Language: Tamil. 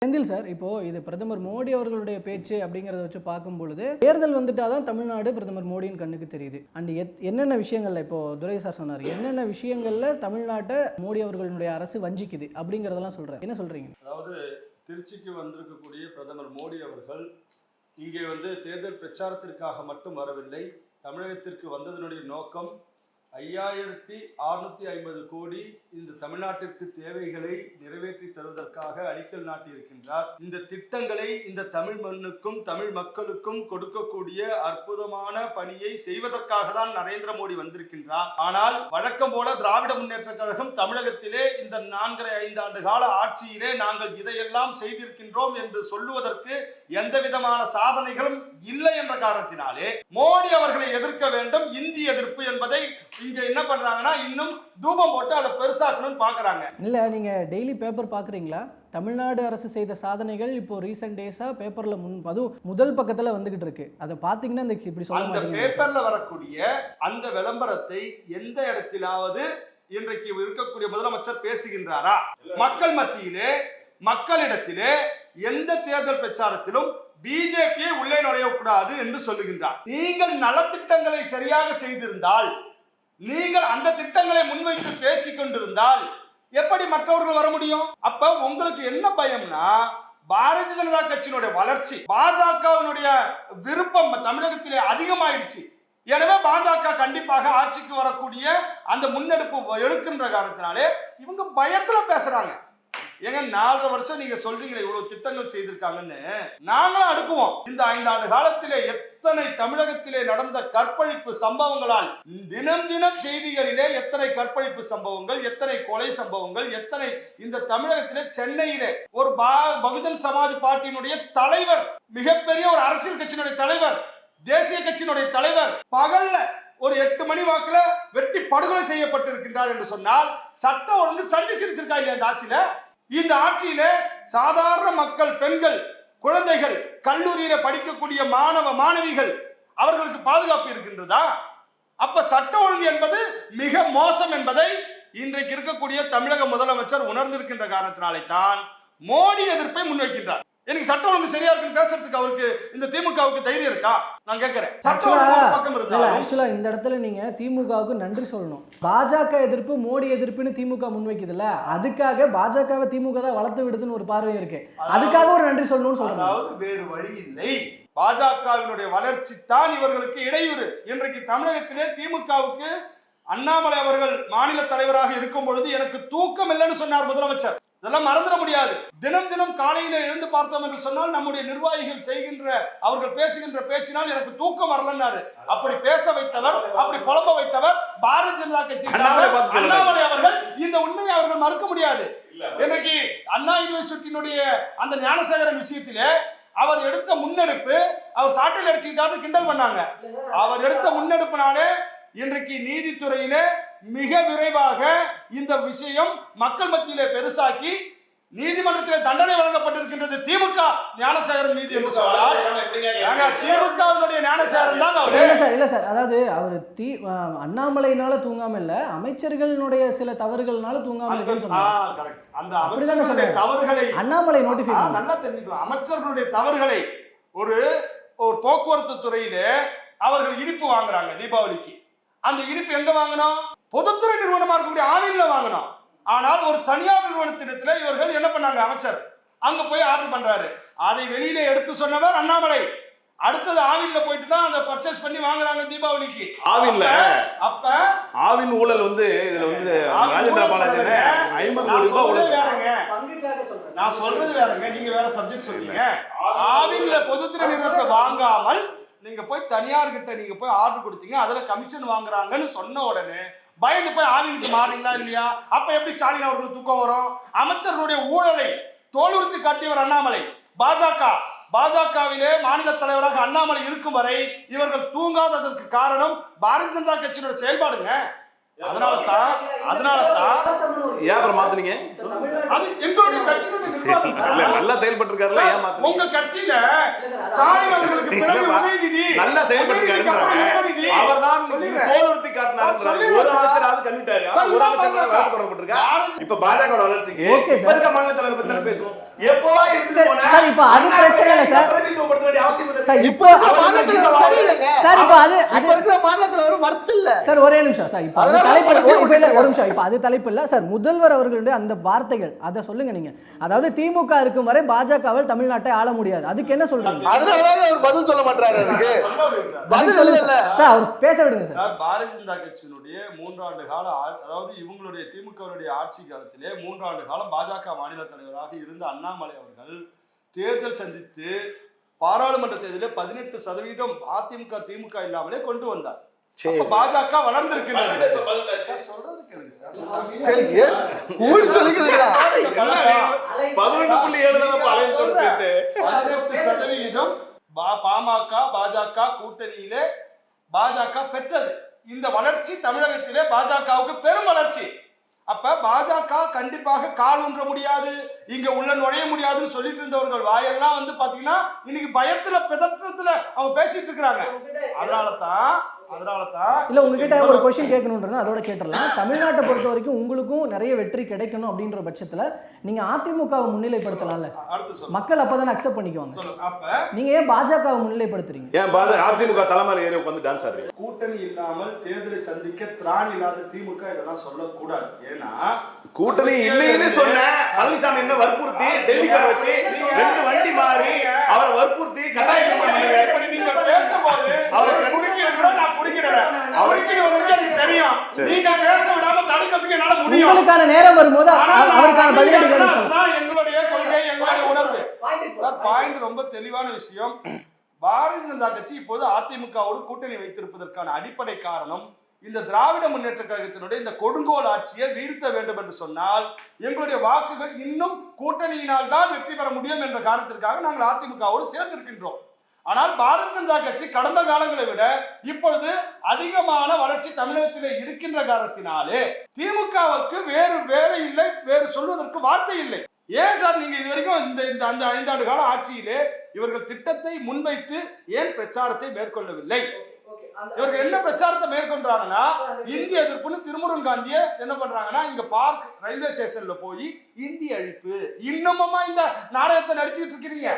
செந்தில் சார், இப்போ இது பிரதமர் மோடி அவர்களுடைய பேச்சு அப்படிங்கிறத வச்சு பார்க்கும் பொழுது தேர்தல் வந்துட்டாதான் தமிழ்நாடு பிரதமர் மோடியின் கண்ணுக்கு தெரியுது. அண்ட் என்னென்ன விஷயங்கள்ல இப்போ துரை சார் சொன்னார், என்னென்ன விஷயங்கள்ல தமிழ்நாட்டை மோடி அவர்களுடைய அரசு வஞ்சிக்குது அப்படிங்கிறதெல்லாம் சொல்றாரு. என்ன சொல்றீங்க? அதாவது திருச்சிக்கு வந்திருக்கக்கூடிய பிரதமர் மோடி அவர்கள் இங்கே தேர்தல் பிரச்சாரத்திற்காக மட்டும் வரவில்லை. தமிழகத்திற்கு வந்ததனுடைய நோக்கம் 5650 கோடி இந்த தமிழ்நாட்டிற்கு தேவைகளை நிறைவேற்றி தருவதற்காக அடிக்கல் நாட்டியிருக்கின்றார். இந்த திட்டங்களை இந்த தமிழ் மண்ணுக்கும் தமிழ் மக்களுக்கும் கொடுக்கக்கூடிய அற்புதமான பணியை செய்வதற்காக தான் நரேந்திர மோடி வந்திருக்கின்றார். ஆனால் வழக்கம் போல திராவிட முன்னேற்ற கழகம் தமிழகத்திலே இந்த 4.5 ஆண்டு கால ஆட்சியிலே நாங்கள் இதையெல்லாம் செய்திருக்கின்றோம் என்று சொல்லுவதற்கு எந்த விதமான சாதனைகளும் இல்லை என்ற காரணத்தினாலே மோடி அவர்களை எதிர்க்க வேண்டும். இந்தி எதிர்ப்பு என்பதை இங்க என்ன பண்றாங்கன்னா இன்னும் தூபம் போட்டு அதை பெருசாக்கணும்னு பாக்குறாங்க. இல்ல, நீங்க டெய்லி பேப்பர் பாக்குறீங்களா? தமிழ்நாடு அரசு செய்த சாதனைகள் இப்போ ரீசன்ட் டேஸா பேப்பர்ல முதல் பக்கத்துல வந்துகிட்டு இருக்கு. அதை பாத்தீங்கன்னா இப்படி சொல்ல அந்த பேப்பர்ல வரக்கூடிய அந்த விளம்பரத்தை எந்த இடத்திலாவது இன்றைக்கு இருக்கக்கூடிய முதலமைச்சர் பேசுகின்றாரா? மக்கள் மத்தியிலே மக்களிடத்திலே எந்த தேர்தல் பிரச்சாரத்திலும் பிஜேபியை உள்ளே நுழையக்கூடாது என்று சொல்லுகின்றார். நீங்கள் நலத்திட்டங்களை சரியாக செய்திருந்தால், நீங்கள் அந்த திட்டங்களை முன்வைத்து பேசிக் கொண்டிருந்தால் எப்படி மற்றவர்கள் வர முடியும்? அப்ப உங்களுக்கு என்ன பயம்னா, பாரதிய ஜனதா கட்சியினுடைய வளர்ச்சி, பாஜகவினுடைய விருப்பம் தமிழகத்திலே அதிகமாயிடுச்சு. எனவே பாஜக கண்டிப்பாக ஆட்சிக்கு வரக்கூடிய அந்த முன்னெடுப்பு எடுக்கின்ற காரணத்தினாலே இவங்க பயத்துல பேசுறாங்க. ஏங்க 4.5 வருஷம் நீங்க சொல்றீங்களே இவ்வளவு திட்டங்கள் செய்திருக்காங்கன்னு, நாங்களும் அடுக்குவோம். இந்த 5 ஆண்டு காலத்திலே எத்தனை தமிழகத்திலே நடந்த கற்பழிப்பு சம்பவங்களால் தினம் தினம் செய்திகளிலே எத்தனை கற்பழிப்பு சம்பவங்கள், எத்தனை கொலை சம்பவங்கள், எத்தனை இந்த தமிழகத்திலே சென்னையிலே ஒரு பகுஜன் சமாஜ் பார்ட்டியினுடைய தலைவர், மிகப்பெரிய ஒரு அரசியல் கட்சியினுடைய தலைவர், தேசிய கட்சியினுடைய தலைவர் பகல்ல ஒரு 8 மணி வாக்குல வெட்டி படுகொலை செய்யப்பட்டிருக்கின்றார் என்று சொன்னால் சட்ட ஒழுங்கு சண்டி சிரிச்சிருக்கா இல்லையா இந்த ஆட்சியில? இந்த ஆட்சியில சாதாரண மக்கள், பெண்கள், குழந்தைகள், கல்லூரியில படிக்கக்கூடிய மாணவ மாணவிகள் அவர்களுக்கு பாதுகாப்பு இருக்கின்றதா? அப்ப சட்ட ஒழுங்கு என்பது மிக மோசம் என்பதை இன்றைக்கு இருக்கக்கூடிய தமிழக முதலமைச்சர் உணர்ந்திருக்கின்ற காரணத்தினாலே தான் மோடி எதிர்ப்பை முன்வைக்கின்றார். எனக்கு சட்ட ஒழுங்கு சரியா இருக்குன்னு பேசுறதுக்கு அவருக்கு இந்த திமுகவுக்கு தைரியம் இருக்கா? நான் கேட்கிறேன். ஆக்சுவலா இந்த இடத்துல நீங்க திமுகவுக்கு நன்றி சொல்லணும். பாஜக எதிர்ப்பு மோடி எதிர்ப்புன்னு திமுக முன்வைக்குதுல்ல, அதுக்காக பாஜகவை திமுக தான் வளர்த்து விடுதுன்னு ஒரு பார்வை இருக்கு. அதுக்காக ஒரு நன்றி சொல்லணும்னு சொல்றாங்க. அதாவது வேறு வழி இல்லை. பாஜகவினுடைய வளர்ச்சி தான் இவர்களுக்கு இடையூறு. இன்றைக்கு தமிழகத்திலே திமுகவுக்கு அண்ணாமலை அவர்கள் மாநில தலைவராக இருக்கும் பொழுது எனக்கு தூக்கம் இல்லைன்னு சொன்னார் முதலமைச்சர். இதெல்லாம் மறந்துட முடியாது. தினம் தினம் காலையில எழுந்து பார்த்தோம் என்று சொன்னால் நம்முடைய நிர்வாகிகள் செய்கின்ற, அவர்கள் பேசுகின்ற பேச்சினால் எனக்கு தூக்கம் வரலன்னாரு. அப்படி பேச வைத்தவர், அப்படி புலம்ப வைத்தவர் பாரதிய ஜனதா கட்சி அண்ணாமலை அவர்கள். இந்த உண்மையை அவர்கள் மறுக்க முடியாது. இன்றைக்கு அண்ணா யூனிவர்சிட்டியினுடைய அந்த ஞானசேகரன் விஷயத்திலே அவர் எடுத்த முன்னெடுப்பு, அவர் சாட்டில் அடிச்சுக்கிட்டாரு கிண்டல் பண்ணாங்க. அவர் எடுத்த முன்னெடுப்பினாலே இன்றைக்கு நீதித்துறையிலே மிக விரைவாக இந்த விஷயம் மக்கள் மத்தியிலே பெருசாக்கி நீதிமன்றத்தில் தண்டனை வழங்கப்பட்டிருக்கின்றது. திமுக ஞானசேகரன் மீது என்று சொன்னால் திமுகவினுடைய ஞானசேகரன் தான். இல்ல சார், அதாவது அவர் அண்ணாமலையினால தூங்காம இல்ல, அமைச்சர்களுடைய சில தவறுகள்னால தூங்காம இருக்காங்க. அந்த அமைச்சர்களுடைய தவறுகளை அண்ணாமலை நோட்டிஃபை நல்லா தெரிஞ்சுக்கலாம். அமைச்சர்களுடைய தவறுகளை ஒரு போக்குவரத்து துறையிலே அவர்கள் இனிப்பு வாங்குறாங்க தீபாவளிக்கு. அந்த இனிப்பு எங்க வாங்கணும்? பொதுத்துறை நிறுவனமா இருக்கக்கூடிய ஆவின்ல வாங்கணும். ஆனால் ஒரு தனியார் நிறுவனத்திடத்துல இவர்கள் என்ன பண்ணாங்க? அமைச்சர் அங்க போய் ஆர்டர் பண்றாரு. அதை வெளியில எடுத்து சொன்னவர் அண்ணாமலை. அடுத்தது ஆவின்ல போயிட்டு தான் அதை பர்ச்சேஸ் பண்ணி வாங்குறாங்க தீபாவளிக்கு. ஆவின்ல அப்ப ஆவின் ஊழல் இதுல ராஜேந்திர பாலாஜி 50 கோடி ரூபாய் வேறங்க. நான் சொல்றது வேறங்க, நீங்க வேற சப்ஜெக்ட் சொல்றீங்க. ஆவின்ல பொதுத்துறை நிறுவனத்தை வாங்காமல் நீங்க போய் தனியார் கிட்ட நீங்க போய் ஆர்டர் கொடுத்தீங்க, அதுல கமிஷன் வாங்குறாங்கன்னு சொன்ன உடனே பயந்து போய் ஆவினுக்கு மாறீங்களா இல்லையா? அப்ப எப்படி ஸ்டாலின் அவர்களுக்கு தூக்கம் வரும்? அமைச்சர்களுடைய ஊழலை தோலுறுத்தி காட்டியவர் அண்ணாமலை. பாஜகவிலே மாநில தலைவராக அண்ணாமலை இருக்கும் வரை இவர்கள் தூங்காததற்கு காரணம் பாரதிய ஜனதா கட்சியினுடைய செயல்பாடுங்க. அதனாலதான் ஏன் அப்புறம் மாத்துனீங்க? அது எங்களுடைய கட்சியினுடைய நிர்வாகம் சார். இல்ல நல்லா செயல்பட்டு இருக்காருல்ல, ஏன் மாத்துனீங்க? உங்க கட்சியில ஸ்டாலின் அவர்களுக்கு பிறகு உதயநிதி நல்லா செயல்பட்டு இருக்காருன்றாங்க. அவர்தான் தோலுறுத்தி காட்டினாருன்றாங்க. ஒரு அமைச்சராவது கண்ணிட்டாரு. ஒரு அமைச்சர் வழக்கு தொடரப்பட்டிருக்கா. இப்ப பாஜக வளர்ச்சிக்கு ஓகே இப்ப இருக்க மாநில தலைவர் பத்தி தானே பேசுவோம். எப்பவா இருந்து போனா சார் இப்போ அது பிரச்சனை இல்ல சார். பிரதிநிதித்துவப்படுத்த வேண்டிய அவசியம் இல்லை. சார் இப்போ சரியில்லைங்க. சார் இப்போ அது இப்ப இருக்கிற மாநிலத்துல ஒரு மறுத்து இல்ல. சார் ஒரே நிமிஷம் சார். இப்போ அது தலைப்பு இப்ப இல்ல, ஒரு நிமிஷம். இப்போ அது தலைப்பு இல்ல சார். முதல்வர் அவர்களுடைய அந்த வார்த்தைகள் அதை சொல்லுங்க நீங்க. அதாவது திமுக இருக்கும் வரை பாஜகவால் தமிழ்நாட்டை ஆள முடியாது. அதுக்கு என்ன சொல்றீங்க? அதனாலதான் அவர் பதில் சொல்ல மாட்டாரு. அதுக்கு பதில் சொல்லுங்க இல்ல. சார். அவர் பேச விடுங்க சார். பாரதிய ஜனதா கட்சியினுடைய 3 ஆண்டு கால அதாவது இவங்களுடைய திமுகவுடைய ஆட்சி காலத்திலே 3 ஆண்டு காலம் பாஜக மாநில தலைவராக இருந்த அண்ணாமலை அவர்கள் தேர்தல் சந்தித்து பாராளுமன்ற தேர்தலில் 18% அதிமுக திமுக இல்லாமலே கொண்டு வந்தார். அப்ப பாஜக வளர்ந்திருக்கிறது. சொல்றது கேளுங்க சார். சரி, கூடி சொல்லிக்கிறீங்களா? 18% பாமக பாஜக கூட்டணியிலே பாஜக பெற்றது. இந்த வளர்ச்சி தமிழகத்திலே பாஜகவுக்கு பெரும் வளர்ச்சி. அப்ப பாஜக கண்டிப்பாக கால் ஊன்ற முடியாது, இங்க உள்ள நுழைய முடியாதுன்னு சொல்லிட்டு இருந்தவர்கள் வாயெல்லாம் வந்து பாத்தீங்கன்னா இன்னைக்கு பயத்துல பிதற்றத்துல அவங்க பேசிட்டு இருக்காங்க. அதனாலதான் இல்ல உங்ககிட்ட ஒரு கொஸ்டின் கேட்கணும்ன்றது அதோட கேட்டுடலாம். தமிழ்நாட்டை பொறுத்த வரைக்கும் உங்களுக்கும் நிறைய வெற்றி கிடைக்கணும் அப்படின்ற பட்சத்துல நீங்க அதிமுகவை முன்னிலைப்படுத்தலாம்ல. மக்கள் அப்பதானே அக்செப்ட் பண்ணிக்குவாங்க. அப்ப நீங்க ஏன் பாஜகவை முன்னிலைப்படுத்துறீங்க? ஏன் அதிமுக தலைமையில ஏறி உட்கார்ந்து டான்ஸ் ஆடுறீங்க? கூட்டணி இல்லாமல் தேர்தலை சந்திக்க திராணி இல்லாத திமுக இதெல்லாம் சொல்லக்கூடாது. ஏன்னா கூட்டணி இல்லைன்னு சொன்ன பழனிசாமி என்ன வற்புறுத்தி டெல்லிக்கு வர வச்சு 2 வண்டி மாறி அவரை வற்புறுத்தி கட்டாயம் பண்ணுங்க. நீங்க பேசும்போது அவரை குறுக்கிடுறா, நான் குறுக்கிடுறேன். அவருக்கு எனக்கு தெரியும். நீங்க பேச விடாம தடுக்கிறதுக்கு என்னால முடியும். உங்களுக்கான நேரம் வரும்போது அவருக்கான பதிலடி கிடைக்கும். அதுதான் எங்களுடைய கொள்கை, எங்களுடைய உணர்வு. பாயிண்ட் ரொம்ப தெளிவான விஷயம். பாரதிய ஜனதா கட்சி இப்போது அதிமுகவோடு கூட்டணி வைத்திருப்பதற்கான அடிப்படை காரணம் இந்த திராவிட முன்னேற்ற கழகத்தினுடைய இந்த கொடுங்கோல் ஆட்சியை வீழ்த்த வேண்டும் என்று சொன்னால் எங்களுடைய வாக்குகள் இன்னும் கூட்டணியினால் தான் வெற்றி பெற முடியும் என்ற காரணத்திற்காக நாங்கள் அதிமுகவோடு சேர்ந்திருக்கின்றோம். ஆனால் பாரதிய ஜனதா கட்சி கடந்த காலங்களை விட இப்பொழுது அதிகமான வளர்ச்சி தமிழகத்திலே இருக்கின்ற காரணத்தினாலே திமுகவுக்கு வேறு வேலை இல்லை, வேறு சொல்வதற்கு வார்த்தை இல்லை. ஏன் சார் நீங்க இது வரைக்கும் இந்த 5 ஆண்டு கால ஆட்சியிலே இவர்கள் திட்டத்தை முன்வைத்து ஏன் பிரச்சாரத்தை மேற்கொள்ளவில்லை? இவர்கள் என்ன பிரச்சாரத்தை மேற்கொண்டாங்கன்னா இந்திய எதிர்ப்புன்னு திருமுருகன் காந்திய என்ன பண்றாங்கன்னா இங்க பார்க் ரயில்வே ஸ்டேஷன்ல போய் இந்திய அழிப்பு இன்னமுமா இந்த நாடகத்தை நடிச்சுட்டு இருக்கிறீங்க.